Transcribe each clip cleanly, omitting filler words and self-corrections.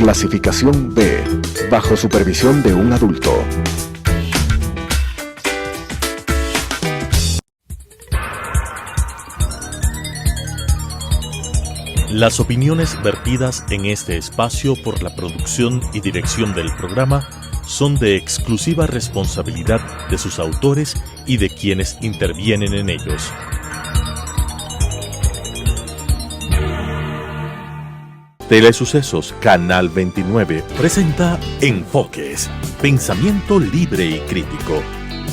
Clasificación B, bajo supervisión de un adulto. Las opiniones vertidas en este espacio por la producción y dirección del programa son de exclusiva responsabilidad de sus autores y de quienes intervienen en ellos. Telesucesos Canal 29 presenta Enfoques, pensamiento libre y crítico.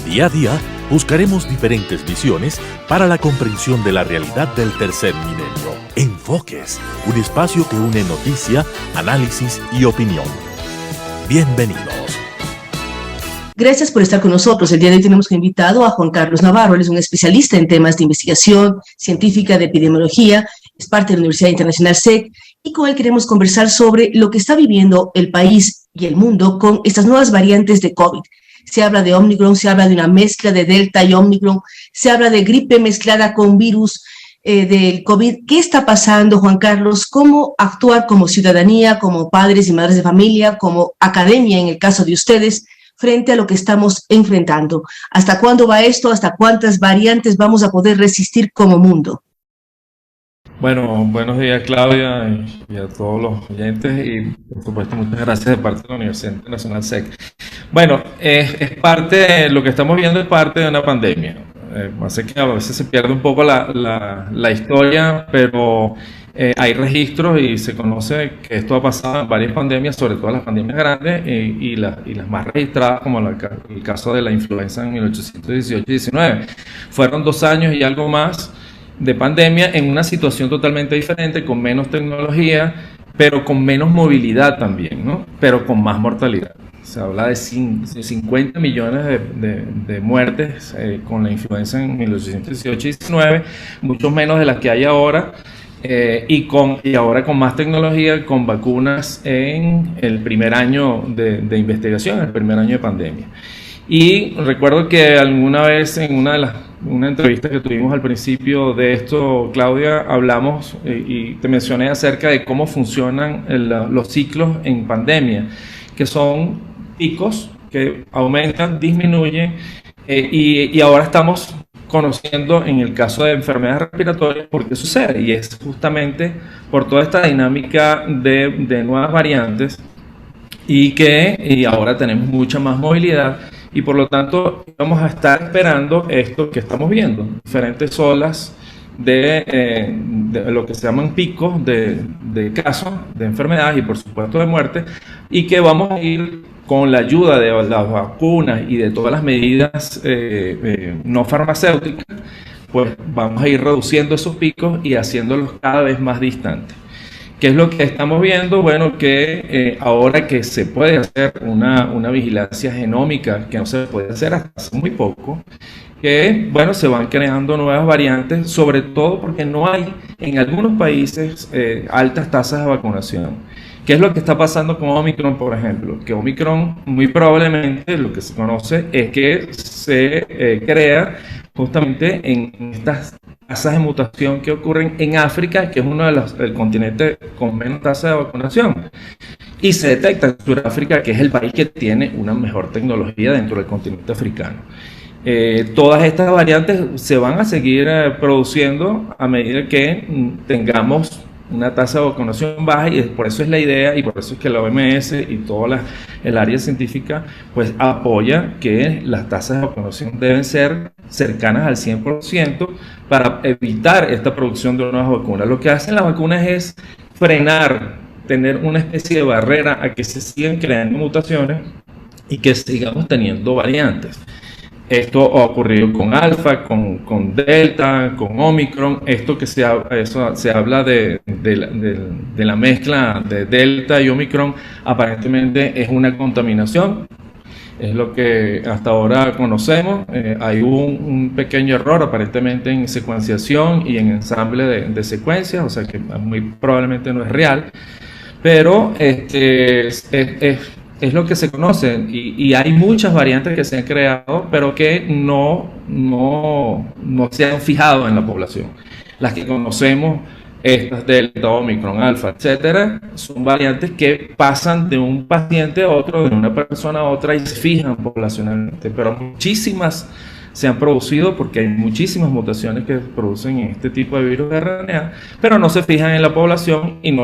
Día a día buscaremos diferentes visiones para la comprensión de la realidad del tercer milenio. Enfoques, un espacio que une noticia, análisis y opinión. Bienvenidos. Gracias por estar con nosotros. El día de hoy tenemos invitado a Juan Carlos Navarro. Él es un especialista en temas de investigación científica de epidemiología, es parte de la Universidad Internacional SEC, y con él queremos conversar sobre lo que está viviendo el país y el mundo con estas nuevas variantes de COVID. Se habla de Omicron, se habla de una mezcla de Delta y Omicron, se habla de gripe mezclada con virus del COVID. ¿Qué está pasando, Juan Carlos? ¿Cómo actuar como ciudadanía, como padres y madres de familia, como academia en el caso de ustedes, frente a lo que estamos enfrentando? ¿Hasta cuándo va esto? ¿Hasta cuántas variantes vamos a poder resistir como mundo? Bueno, buenos días, Claudia, y a todos los oyentes, y por supuesto muchas gracias de parte de la Universidad Internacional SEC. Bueno, es parte, lo que estamos viendo es parte de una pandemia. Sé que a veces se pierde un poco la historia, pero hay registros y se conoce que esto ha pasado en varias pandemias, sobre todo las pandemias grandes y las más registradas, como el caso de la influenza en 1818-19. Fueron 2 años y algo más de pandemia en una situación totalmente diferente, con menos tecnología, pero con menos movilidad también, ¿no? Pero con más mortalidad. Se habla de 50 millones de muertes con la influenza en 1818-19, mucho menos de las que hay ahora, y ahora con más tecnología, con vacunas en el primer año de investigación, el primer año de pandemia. Y recuerdo que alguna vez en una entrevista que tuvimos al principio de esto, Claudia, hablamos y te mencioné acerca de cómo funcionan los ciclos en pandemia, que son picos que aumentan, disminuyen, y ahora estamos conociendo en el caso de enfermedades respiratorias por qué sucede, y es justamente por toda esta dinámica de nuevas variantes y ahora tenemos mucha más movilidad. Y por lo tanto vamos a estar esperando esto que estamos viendo, diferentes olas de lo que se llaman picos de casos, de enfermedades y por supuesto de muerte, y que vamos a ir con la ayuda de las vacunas y de todas las medidas no farmacéuticas, pues vamos a ir reduciendo esos picos y haciéndolos cada vez más distantes. ¿Qué es lo que estamos viendo? Bueno, que ahora que se puede hacer una vigilancia genómica, que no se puede hacer hasta hace muy poco, que bueno, se van creando nuevas variantes, sobre todo porque no hay en algunos países altas tasas de vacunación. ¿Qué es lo que está pasando con Omicron, por ejemplo? Que Omicron muy probablemente lo que se conoce es que se crea justamente en estas tasas de mutación que ocurren en África, que es uno de el continente con menos tasa de vacunación. Y se detecta en Sudáfrica, que es el país que tiene una mejor tecnología dentro del continente africano. Todas estas variantes se van a seguir produciendo a medida que tengamos una tasa de vacunación baja, y por eso es la idea, y por eso es que la OMS y toda el área científica pues apoya que las tasas de vacunación deben ser cercanas al 100% para evitar esta producción de nuevas vacunas. Lo que hacen las vacunas es frenar, tener una especie de barrera a que se sigan creando mutaciones y que sigamos teniendo variantes. Esto ha ocurrido con Alfa, con Delta, con Omicron. Esto que se habla de la mezcla de Delta y Omicron, aparentemente es una contaminación. Es lo que hasta ahora conocemos. Hay un pequeño error aparentemente en secuenciación y en ensamble de secuencias, o sea que muy probablemente no es real. Pero es lo que se conoce, y hay muchas variantes que se han creado, pero que no se han fijado en la población. Las que conocemos estas Delta, Omicron, Alfa, etcétera, son variantes que pasan de un paciente a otro, de una persona a otra y se fijan poblacionalmente, pero muchísimas se han producido porque hay muchísimas mutaciones que producen este tipo de virus de RNA, pero no se fijan en la población y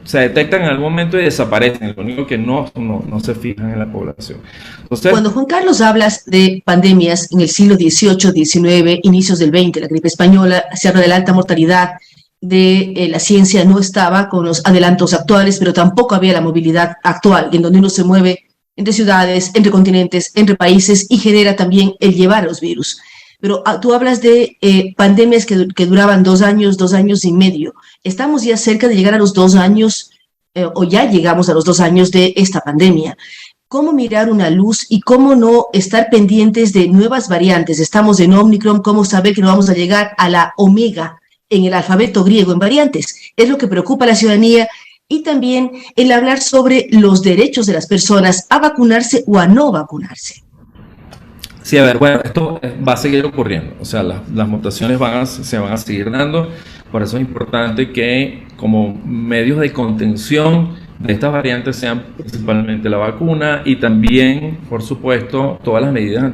se detectan en algún momento y desaparecen, lo único que no se fijan en la población. Entonces, cuando Juan Carlos hablas de pandemias en el siglo XVIII, XIX, inicios del XX, la gripe española, se habla de la alta mortalidad, la ciencia no estaba con los adelantos actuales, pero tampoco había la movilidad actual, en donde uno se mueve entre ciudades, entre continentes, entre países y genera también el llevar los virus. Pero tú hablas de pandemias que duraban 2 años, 2 años y medio. Estamos ya cerca de llegar a los 2 años, o ya llegamos a los 2 años de esta pandemia. ¿Cómo mirar una luz y cómo no estar pendientes de nuevas variantes? Estamos en Omicron, ¿cómo saber que no vamos a llegar a la Omega en el alfabeto griego en variantes? Es lo que preocupa a la ciudadanía. Y también el hablar sobre los derechos de las personas a vacunarse o a no vacunarse. Sí, a ver, bueno, esto va a seguir ocurriendo, o sea, las mutaciones se van a seguir dando, por eso es importante que como medios de contención de estas variantes sean principalmente la vacuna y también, por supuesto, todas las medidas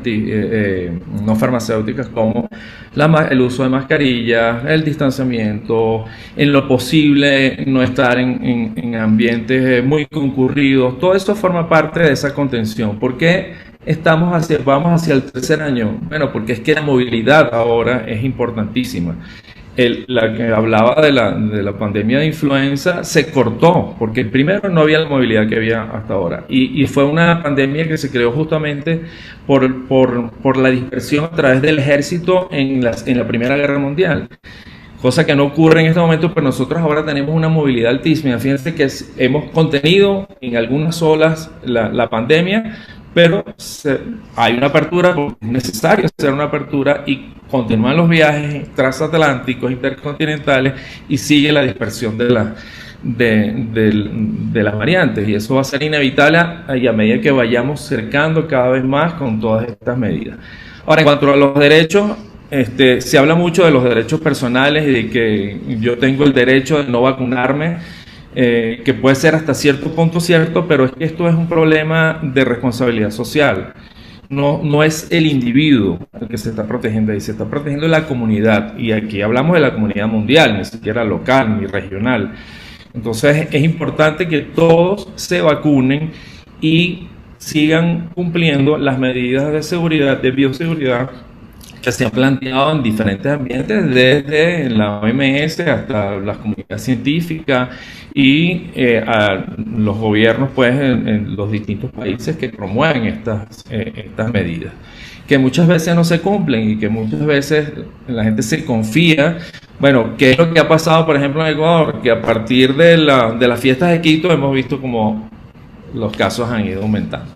no farmacéuticas como el uso de mascarillas, el distanciamiento, en lo posible no estar en ambientes muy concurridos, todo eso forma parte de esa contención. ¿Por qué vamos hacia el tercer año? Bueno, porque es que la movilidad ahora es importantísima. La que hablaba de la pandemia de influenza se cortó, porque primero no había la movilidad que había hasta ahora, y fue una pandemia que se creó justamente por la dispersión a través del ejército en la Primera Guerra Mundial, cosa que no ocurre en este momento, pero nosotros ahora tenemos una movilidad altísima. Fíjense que hemos contenido en algunas olas la pandemia, pero hay una apertura, es necesario hacer una apertura y continúan los viajes transatlánticos, intercontinentales y sigue la dispersión de las variantes, y eso va a ser inevitable y a medida que vayamos cercando cada vez más con todas estas medidas. Ahora, en cuanto a los derechos, se habla mucho de los derechos personales y de que yo tengo el derecho de no vacunarme, que puede ser hasta cierto punto cierto, pero es que esto es un problema de responsabilidad social. No es el individuo el que se está protegiendo ahí, se está protegiendo la comunidad, y aquí hablamos de la comunidad mundial, ni siquiera local ni regional. Entonces es importante que todos se vacunen y sigan cumpliendo las medidas de seguridad, de bioseguridad, que se han planteado en diferentes ambientes, desde la OMS hasta las comunidades científicas y a los gobiernos, pues, en los distintos países que promueven estas medidas, que muchas veces no se cumplen y que muchas veces la gente se confía. Bueno, ¿qué es lo que ha pasado, por ejemplo, en Ecuador? Que a partir de las fiestas de Quito hemos visto como los casos han ido aumentando,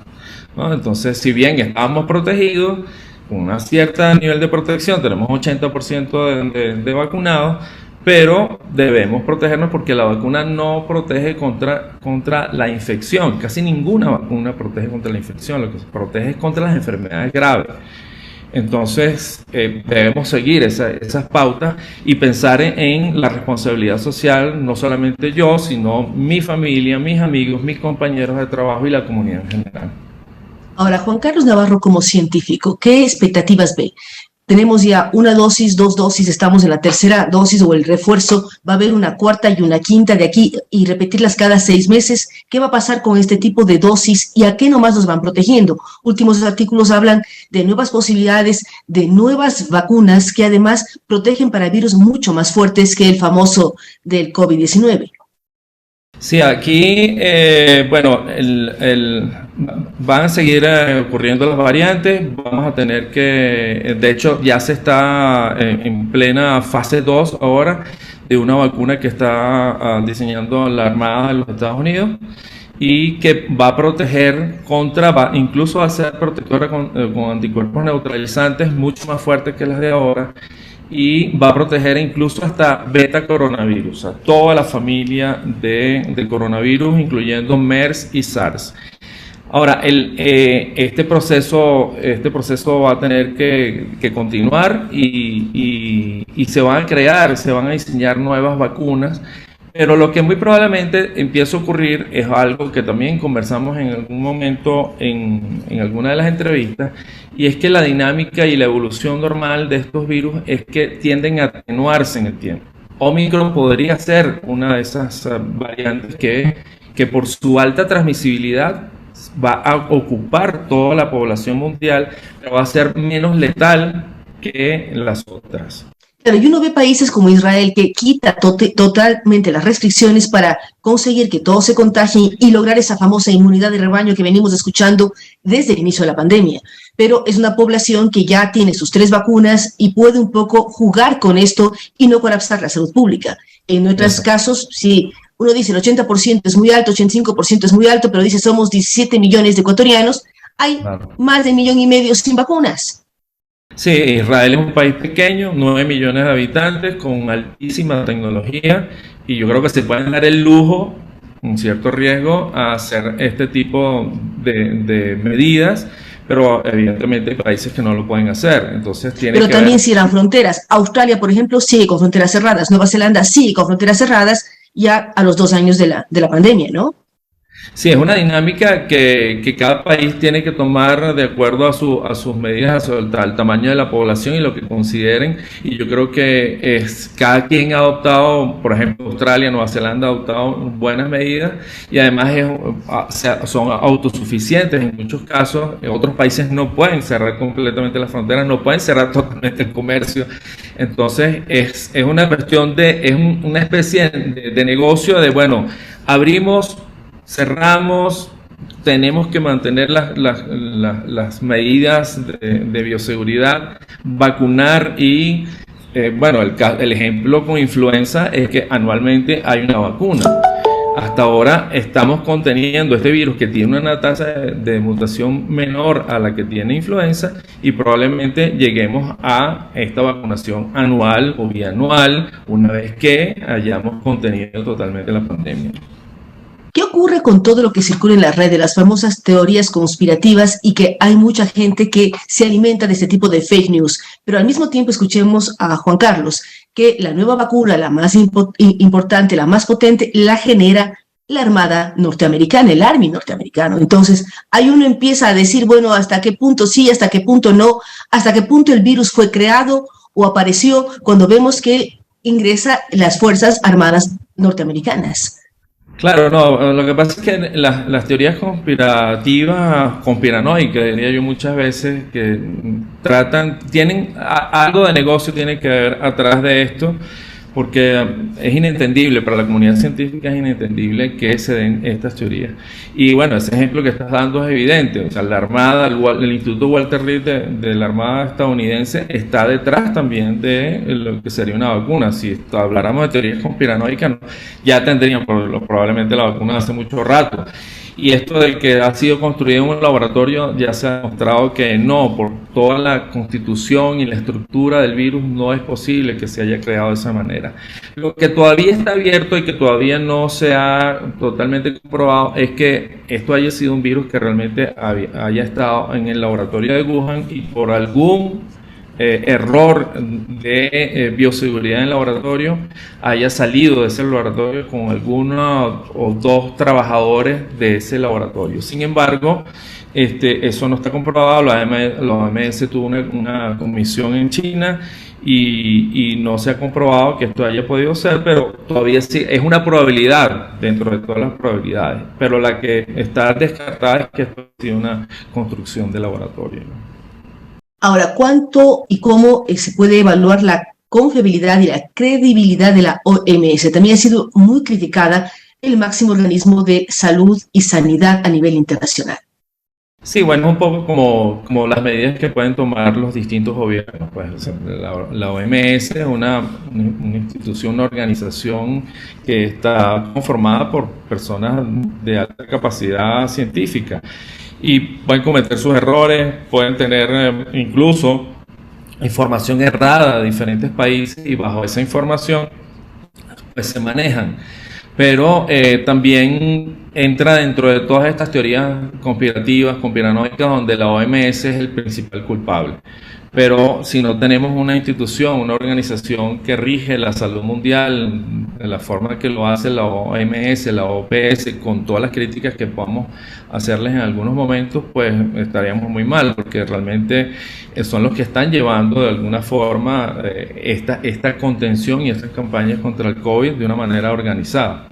¿no? Entonces, si bien estábamos protegidos, con un cierto nivel de protección, tenemos 80% de vacunados, pero debemos protegernos porque la vacuna no protege contra la infección. Casi ninguna vacuna protege contra la infección, lo que se protege es contra las enfermedades graves. Entonces debemos seguir esas pautas y pensar en la responsabilidad social, no solamente yo, sino mi familia, mis amigos, mis compañeros de trabajo y la comunidad en general. Ahora, Juan Carlos Navarro, como científico, ¿qué expectativas ve? Tenemos ya una dosis, 2 dosis, estamos en la tercera dosis o el refuerzo, va a haber una cuarta y una quinta de aquí y repetirlas cada 6 meses. ¿Qué va a pasar con este tipo de dosis y a qué nomás nos van protegiendo? Últimos artículos hablan de nuevas posibilidades, de nuevas vacunas que además protegen para virus mucho más fuertes que el famoso del COVID-19. Sí, aquí, bueno, van a seguir ocurriendo las variantes, vamos a tener que, de hecho, ya se está en plena fase 2 ahora de una vacuna que está diseñando la Armada de los Estados Unidos y que va a proteger incluso va a ser protectora con anticuerpos neutralizantes mucho más fuertes que las de ahora, y va a proteger incluso hasta beta coronavirus, a toda la familia del coronavirus, incluyendo MERS y SARS. Ahora, este proceso va a tener que continuar y se van a diseñar nuevas vacunas, pero lo que muy probablemente empiece a ocurrir es algo que también conversamos en algún momento en alguna de las entrevistas, y es que la dinámica y la evolución normal de estos virus es que tienden a atenuarse en el tiempo. Omicron podría ser una de esas variantes que por su alta transmisibilidad va a ocupar toda la población mundial, pero va a ser menos letal que las otras. Claro, y uno ve países como Israel que quita totalmente las restricciones para conseguir que todos se contagien y lograr esa famosa inmunidad de rebaño que venimos escuchando desde el inicio de la pandemia. Pero es una población que ya tiene sus 3 vacunas y puede un poco jugar con esto y no colapsar la salud pública. En otros casos, sí, uno dice el 80% es muy alto, 85% es muy alto, pero dice somos 17 millones de ecuatorianos, hay más de 1,5 millones sin vacunas. Sí, Israel es un país pequeño, 9 millones de habitantes, con altísima tecnología, y yo creo que se pueden dar el lujo, un cierto riesgo, a hacer este tipo de medidas, pero evidentemente hay países que no lo pueden hacer. Entonces pero también cierran fronteras. Australia, por ejemplo, sigue con fronteras cerradas. Nueva Zelanda sigue con fronteras cerradas ya a los 2 años de la pandemia, ¿no? Sí, es una dinámica que cada país tiene que tomar de acuerdo a sus medidas, al tamaño de la población y lo que consideren. Y yo creo que cada quien ha adoptado, por ejemplo, Australia, Nueva Zelanda ha adoptado buenas medidas y además son autosuficientes en muchos casos. En otros países no pueden cerrar completamente las fronteras, no pueden cerrar totalmente el comercio. Entonces es una cuestión es una especie de negocio de, bueno, abrimos, cerramos, tenemos que mantener las medidas de bioseguridad, vacunar y, bueno, el ejemplo con influenza es que anualmente hay una vacuna. Hasta ahora estamos conteniendo este virus que tiene una tasa de mutación menor a la que tiene influenza y probablemente lleguemos a esta vacunación anual o bianual una vez que hayamos contenido totalmente la pandemia. ¿Qué ocurre con todo lo que circula en la red de las famosas teorías conspirativas y que hay mucha gente que se alimenta de este tipo de fake news? Pero al mismo tiempo escuchemos a Juan Carlos, que la nueva vacuna, la más importante, la más potente, la genera la Armada norteamericana, el Army norteamericano. Entonces, ahí uno empieza a decir, bueno, ¿hasta qué punto sí, hasta qué punto no? ¿Hasta qué punto el virus fue creado o apareció cuando vemos que ingresa las Fuerzas Armadas norteamericanas? Claro, no, lo que pasa es que las teorías conspiranoicas, diría yo muchas veces, que tienen algo de negocio tiene que haber atrás de esto, porque es inentendible, para la comunidad científica es inentendible que se den estas teorías. Y bueno, ese ejemplo que estás dando es evidente, o sea, la Armada, el Instituto Walter Reed de la Armada estadounidense está detrás también de lo que sería una vacuna. Si habláramos de teorías conspiranoicas, ya tendrían probablemente la vacuna hace mucho rato. Y esto del que ha sido construido en un laboratorio ya se ha demostrado que no, por toda la constitución y la estructura del virus no es posible que se haya creado de esa manera. Lo que todavía está abierto y que todavía no se ha totalmente comprobado es que esto haya sido un virus que realmente haya estado en el laboratorio de Wuhan y por algún error de bioseguridad en el laboratorio haya salido de ese laboratorio con alguno o 2 trabajadores de ese laboratorio. Sin embargo, eso no está comprobado. La OMS tuvo una comisión en China y no se ha comprobado que esto haya podido ser, pero todavía sí es una probabilidad dentro de todas las probabilidades, pero la que está descartada es que esto ha sido una construcción de laboratorio, ¿no? Ahora, ¿cuánto y cómo se puede evaluar la confiabilidad y la credibilidad de la OMS? También ha sido muy criticada el máximo organismo de salud y sanidad a nivel internacional. Sí, bueno, un poco como las medidas que pueden tomar los distintos gobiernos. Pues, o sea, la OMS es una institución, una organización que está conformada por personas de alta capacidad científica y pueden cometer sus errores, pueden tener incluso información errada de diferentes países y bajo esa información pues se manejan. Pero también entra dentro de todas estas teorías conspirativas, conspiranoicas, donde la OMS es el principal culpable. Pero si no tenemos una institución, una organización que rige la salud mundial de la forma que lo hace la OMS, la OPS, con todas las críticas que podamos hacerles en algunos momentos, pues estaríamos muy mal, porque realmente son los que están llevando de alguna forma esta contención y estas campañas contra el COVID de una manera organizada.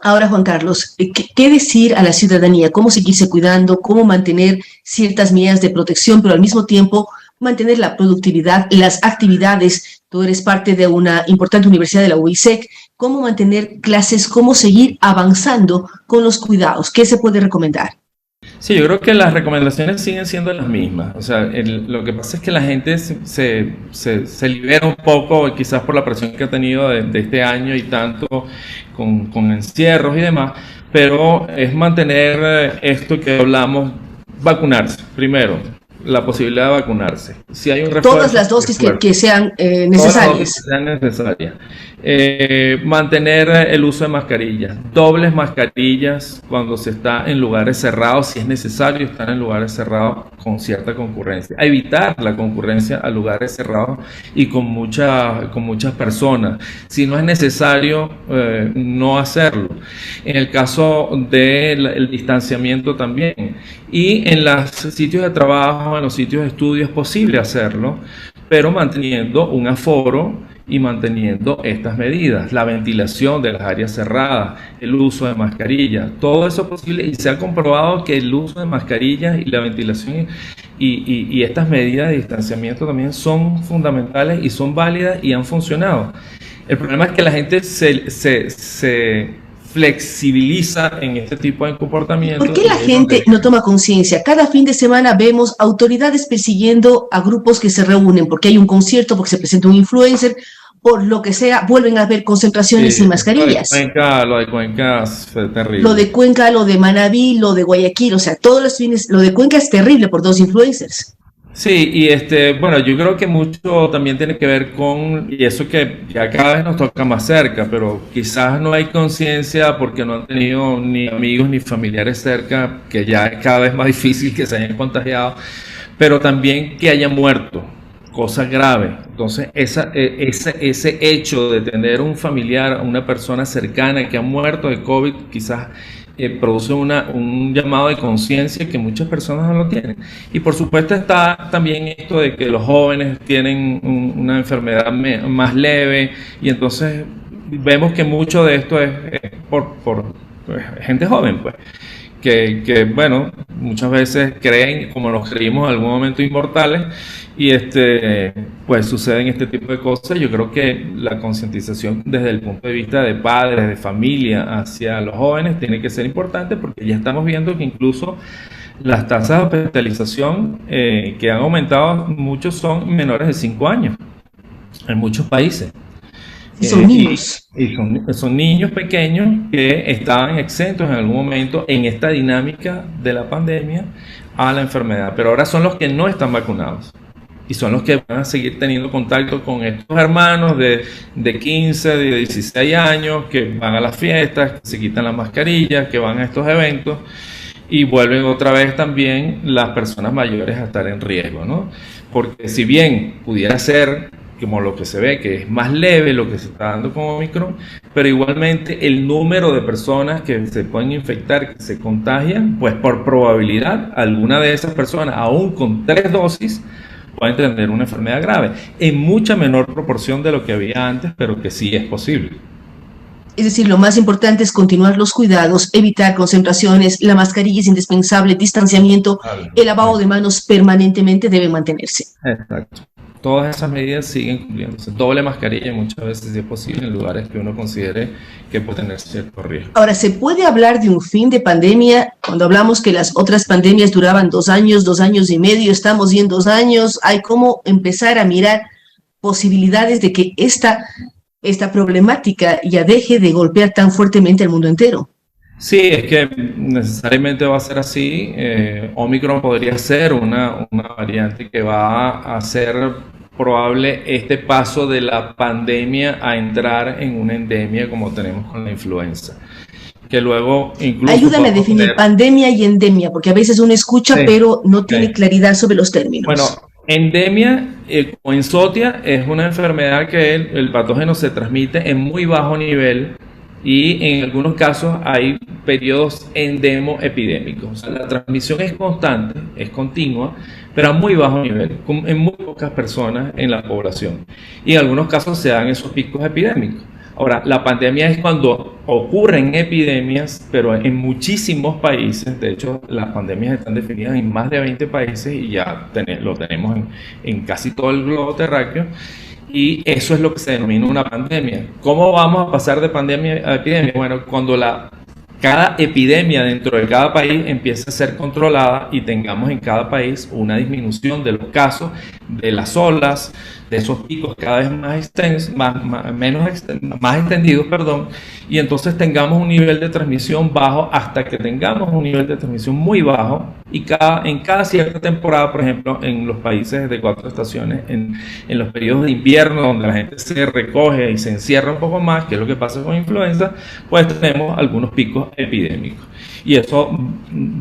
Ahora, Juan Carlos, ¿qué decir a la ciudadanía? ¿Cómo seguirse cuidando? ¿Cómo mantener ciertas medidas de protección, pero al mismo tiempo mantener la productividad, las actividades? Tú eres parte de una importante universidad de la UISEC. ¿Cómo mantener clases? ¿Cómo seguir avanzando con los cuidados? ¿Qué se puede recomendar? Sí, yo creo que las recomendaciones siguen siendo las mismas. O sea, lo que pasa es que la gente se libera un poco, quizás por la presión que ha tenido de este año y tanto con encierros y demás, pero es mantener esto que hablamos, vacunarse primero. La posibilidad de vacunarse. Si hay un refuerzo, todas las dosis que sean necesarias. Sean necesarias. Mantener el uso de mascarillas, dobles mascarillas cuando se está en lugares cerrados, si es necesario estar en lugares cerrados con cierta concurrencia. Evitar la concurrencia a lugares cerrados y con muchas personas. Si no es necesario, no hacerlo. En el caso del distanciamiento también. Y en los sitios de trabajo, en los sitios de estudio es posible hacerlo, pero manteniendo un aforo y manteniendo estas medidas, la ventilación de las áreas cerradas, el uso de mascarillas, todo eso es posible y se ha comprobado que el uso de mascarillas y la ventilación y estas medidas de distanciamiento también son fundamentales y son válidas y han funcionado. El problema es que la gente se flexibiliza en este tipo de comportamientos. ¿Por qué la gente no toma conciencia? Cada fin de semana vemos autoridades persiguiendo a grupos que se reúnen porque hay un concierto, porque se presenta un influencer, por lo que sea, vuelven a haber concentraciones sin mascarillas. Lo de Cuenca fue terrible. Lo de Cuenca, lo de Manabí, lo de Guayaquil, o sea, todos los fines, lo de Cuenca es terrible por dos influencers. Sí, y bueno, yo creo que mucho también tiene que ver con, y eso que ya cada vez nos toca más cerca, pero quizás no hay conciencia porque no han tenido ni amigos ni familiares cerca, que ya es cada vez más difícil que se hayan contagiado, pero también que hayan muerto, cosa grave. Entonces, ese hecho de tener un familiar, una persona cercana que ha muerto de COVID, quizás produce un llamado de conciencia que muchas personas no lo tienen. Y por supuesto está también esto de que los jóvenes tienen una enfermedad más leve y entonces vemos que mucho de esto es por gente joven, pues. Que bueno, muchas veces creen, como nos creímos en algún momento, inmortales, y pues suceden este tipo de cosas. Yo creo que la concientización desde el punto de vista de padres, de familia, hacia los jóvenes tiene que ser importante, porque ya estamos viendo que incluso las tasas de hospitalización que han aumentado, muchos son menores de 5 años en muchos países. Y son niños. Son niños pequeños que estaban exentos en algún momento en esta dinámica de la pandemia a la enfermedad, pero ahora son los que no están vacunados y son los que van a seguir teniendo contacto con estos hermanos de 15, de 16 años que van a las fiestas, que se quitan las mascarillas, que van a estos eventos y vuelven otra vez también las personas mayores a estar en riesgo, ¿no? Porque si bien pudiera ser como lo que se ve, que es más leve lo que se está dando con Omicron, pero igualmente el número de personas que se pueden infectar, que se contagian, pues por probabilidad, alguna de esas personas, aún con 3 dosis, pueden tener una enfermedad grave, en mucha menor proporción de lo que había antes, pero que sí es posible. Es decir, lo más importante es continuar los cuidados, evitar concentraciones, la mascarilla es indispensable, distanciamiento, el lavado de manos permanentemente debe mantenerse. Exacto. Todas esas medidas siguen cumpliéndose. Doble mascarilla muchas veces, si es posible, en lugares que uno considere que puede tener cierto riesgo. Ahora, ¿se puede hablar de un fin de pandemia? Cuando hablamos que las otras pandemias duraban 2 años, 2 años y medio, estamos en 2 años, hay cómo empezar a mirar posibilidades de que esta problemática ya deje de golpear tan fuertemente al mundo entero. Sí, es que necesariamente va a ser así. Omicron podría ser una variante que va a hacer probable este paso de la pandemia a entrar en una endemia como tenemos con la influenza. que luego incluso... Ayúdame a definir pandemia y endemia, porque a veces uno escucha, sí, pero no tiene claridad sobre los términos. Bueno, endemia o ensotia es una enfermedad que el patógeno se transmite en muy bajo nivel y en algunos casos hay periodos endemo-epidémicos. O sea, la transmisión es constante, es continua, pero a muy bajo nivel, en muy pocas personas en la población. Y en algunos casos se dan esos picos epidémicos. Ahora, la pandemia es cuando ocurren epidemias, pero en muchísimos países. De hecho, las pandemias están definidas en más de 20 países y ya lo tenemos en casi todo el globo terráqueo. Y eso es lo que se denomina una pandemia. ¿Cómo vamos a pasar de pandemia a epidemia? Bueno, cuando cada epidemia dentro de cada país empiece a ser controlada y tengamos en cada país una disminución de los casos, de las olas, de esos picos cada vez más extensos, más extendidos, y entonces tengamos un nivel de transmisión bajo hasta que tengamos un nivel de transmisión muy bajo y en cada cierta temporada, por ejemplo, en los países de 4 estaciones, en los periodos de invierno donde la gente se recoge y se encierra un poco más, que es lo que pasa con influenza, pues tenemos algunos picos epidémicos. Y eso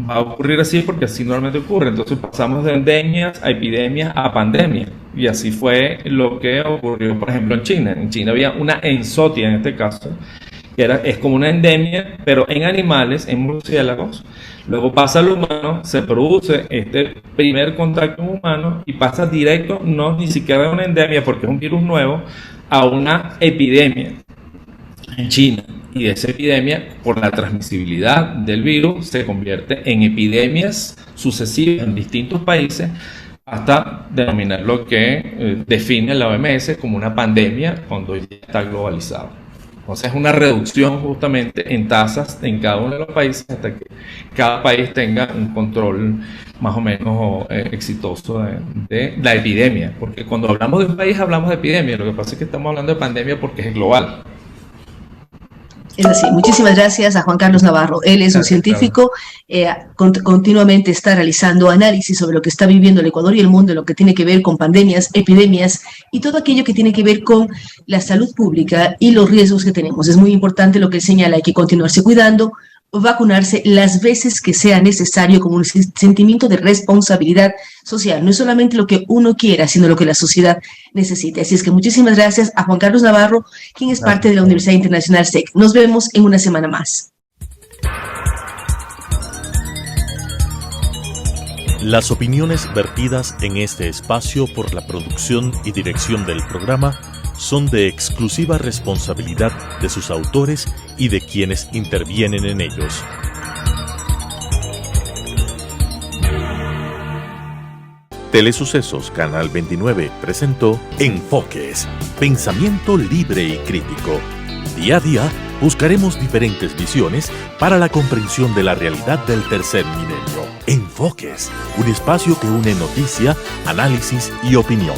va a ocurrir así porque así normalmente ocurre. Entonces pasamos de endemias a epidemias a pandemias. Y así fue lo que ocurrió, por ejemplo, en China. En China había una ensotia en este caso, que es como una endemia, pero en animales, en murciélagos. Luego pasa al humano, se produce este primer contacto humano y pasa directo, no ni siquiera de una endemia porque es un virus nuevo, a una epidemia en China. Y esa epidemia, por la transmisibilidad del virus, se convierte en epidemias sucesivas en distintos países hasta denominar lo que define la OMS como una pandemia cuando ya está globalizado. Entonces es una reducción justamente en tasas en cada uno de los países hasta que cada país tenga un control más o menos exitoso de la epidemia. Porque cuando hablamos de un país hablamos de epidemia, lo que pasa es que estamos hablando de pandemia porque es global. Es así. Muchísimas gracias a Juan Carlos Navarro. Él es un científico, continuamente está realizando análisis sobre lo que está viviendo el Ecuador y el mundo, lo que tiene que ver con pandemias, epidemias y todo aquello que tiene que ver con la salud pública y los riesgos que tenemos. Es muy importante lo que él señala, hay que continuarse cuidando, vacunarse las veces que sea necesario como un sentimiento de responsabilidad social. No es solamente lo que uno quiera, sino lo que la sociedad necesita. Así es que muchísimas gracias a Juan Carlos Navarro, quien es parte de la Universidad Internacional SEC. Nos vemos en una semana más. Las opiniones vertidas en este espacio por la producción y dirección del programa son de exclusiva responsabilidad de sus autores y de quienes intervienen en ellos. Telesucesos Canal 29 presentó Enfoques, pensamiento libre y crítico. Día a día buscaremos diferentes visiones para la comprensión de la realidad del tercer milenio. Enfoques, un espacio que une noticia, análisis y opinión.